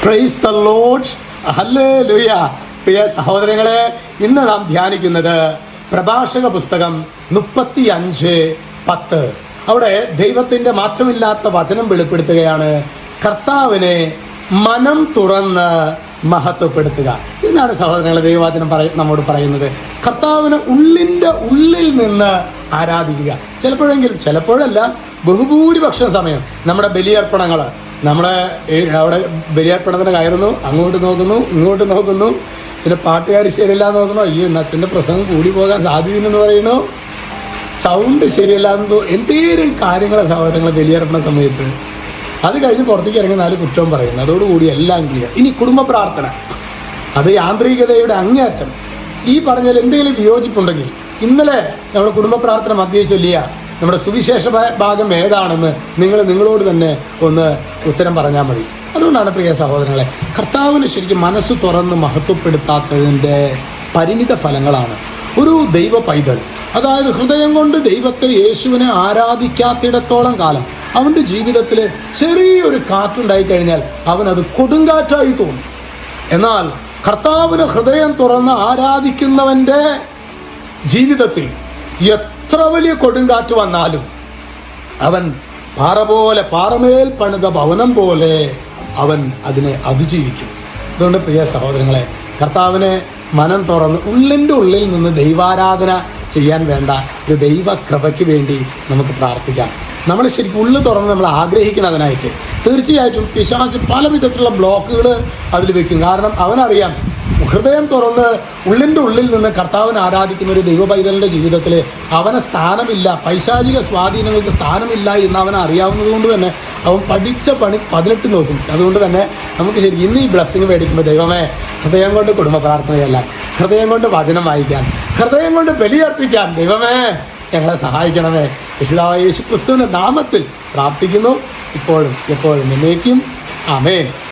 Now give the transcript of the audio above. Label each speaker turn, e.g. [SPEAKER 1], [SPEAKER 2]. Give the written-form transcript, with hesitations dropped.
[SPEAKER 1] Praise the Lord. Hallelujah. പ്രിയ സഹോദരങ്ങളെ, ഇന്ന് നാം ധ്യാനിക്കുന്നത് പ്രഭാഷക പുസ്തകം 35:10. അവിടെ ദൈവത്തിൻ്റെ മാറ്റമില്ലാത്ത വചനം വെളിപ്പെടുത്തുകയാണ്. കർത്താവിനെ മനം തുറന്ന് മഹത്വപ്പെടുത്തുക എന്നാണ് സഹോദരങ്ങളെ ദൈവവചനം നമ്മോട് പറയുന്നത്. കർത്താവിനെ ഉള്ളിൻ്റെ ഉള്ളിൽ നിന്ന് ആരാധിക്കുക. ചിലപ്പോഴല്ല, ബഹുഭൂരിപക്ഷം സമയം നമ്മുടെ ബലിയർപ്പണങ്ങൾ, നമ്മുടെ അവിടെ ബലിയർപ്പണത്തിന് കയറുന്നു, അങ്ങോട്ട് നോക്കുന്നു, ഇങ്ങോട്ട് നോക്കുന്നു, പിന്നെ പാട്ടുകാർ ശരിയല്ല നോക്കുന്നു, അയ്യോ അച്ഛൻ്റെ പ്രസംഗം കൂടി പോകാൻ സാധ്യതയെന്ന് പറയുന്നു, സൗണ്ട് ശരിയല്ലാന്ന് എന്തേലും കാര്യങ്ങളെ സഹോദരങ്ങൾ ബലിയർപ്പണ സമയത്ത്. അത് കഴിഞ്ഞ് പുറത്തേക്ക് ഇറങ്ങി 4 കുറ്റവും പറയുന്നു. അതോടുകൂടി എല്ലാം ക്ലിയർ. ഇനി കുടുംബ പ്രാർത്ഥന, അത് യാന്ത്രികതയുടെ അങ്ങേയറ്റം. ഈ പറഞ്ഞാൽ എന്തെങ്കിലും വിയോജിപ്പുണ്ടെങ്കിൽ ഇന്നലെ നമ്മുടെ കുടുംബ പ്രാർത്ഥന മധ്യേ ചൊല്ലിയ നമ്മുടെ സുവിശേഷ ഭാഗം ഏതാണെന്ന് നിങ്ങളോട് തന്നെ ഒന്ന് ഉത്തരം പറഞ്ഞാൽ മതി. അതുകൊണ്ടാണ് പ്രിയ സഹോദരങ്ങളെ, കർത്താവിന് ശരിക്കും മനസ്സ് തുറന്ന് മഹത്വപ്പെടുത്താത്തതിൻ്റെ പരിണിത ഫലങ്ങളാണ് ഒരു ദൈവ പൈതൽ. അതായത് ഹൃദയം കൊണ്ട് ദൈവത്തെ, യേശുവിനെ ആരാധിക്കാത്തിടത്തോളം കാലം അവൻ്റെ ജീവിതത്തിൽ ചെറിയൊരു കാറ്റുണ്ടായിക്കഴിഞ്ഞാൽ അവനത് കൊടുങ്കാറ്റായി തോന്നും. എന്നാൽ കർത്താവിന് ഹൃദയം തുറന്ന് ആരാധിക്കുന്നവൻ്റെ ജീവിതത്തിൽ എത്ര വലിയ കൊടുങ്കാറ്റ് വന്നാലും അവൻ പാറമേൽ പണിത ഭവനം പോലെ അവൻ അതിനെ അതിജീവിക്കും. അതുകൊണ്ട് പ്രിയ സഹോദരങ്ങളെ, കർത്താവിനെ മനം തുറന്ന് ഉള്ളിൻ്റെ ഉള്ളിൽ നിന്ന് ദൈവാരാധന ചെയ്യാൻ വേണ്ട ഒരു ദൈവകൃപയ്ക്ക് വേണ്ടി നമുക്ക് പ്രാർത്ഥിക്കാം. നമ്മൾ ശരിക്കും ഉള്ളു തുറന്ന് നമ്മൾ ആഗ്രഹിക്കണം അതിനായിട്ട്. തീർച്ചയായിട്ടും പിശാച് പല വിധത്തിലുള്ള ബ്ലോക്കുകൾ അതിൽ വെക്കും. കാരണം അവനറിയാം, ഹൃദയം തുറന്ന് ഉള്ളിൻ്റെ ഉള്ളിൽ നിന്ന് കർത്താവിനെ ആരാധിക്കുന്ന ഒരു ദൈവ പൈതലിൻ്റെ ജീവിതത്തിൽ അവന് സ്ഥാനമില്ല, പൈശാചിക സ്വാധീനങ്ങൾക്ക് സ്ഥാനമില്ല എന്ന് അവൻ അറിയാവുന്നത് കൊണ്ട് തന്നെ അവൻ പഠിച്ച പണി 18 നോക്കും. അതുകൊണ്ട് തന്നെ നമുക്ക് ശരിക്കും ഇന്ന് ഈ ബ്ലെസ്സിങ് മേടിക്കുമ്പോൾ ദൈവമേ, ഹൃദയം കൊണ്ട് കുടുംബ പ്രാർത്ഥനയല്ല, ഹൃദയം കൊണ്ട് വചനം വായിക്കാൻ, ഹൃദയം കൊണ്ട് ബലിയർപ്പിക്കാൻ ദൈവമേ ഞങ്ങളെ സഹായിക്കണമേ. യേശുദാവായ യേശു ക്രിസ്തുവിൻ്റെ നാമത്തിൽ പ്രാർത്ഥിക്കുന്നു, ഇപ്പോഴും എപ്പോഴും എന്നേക്കും. ആമേൻ.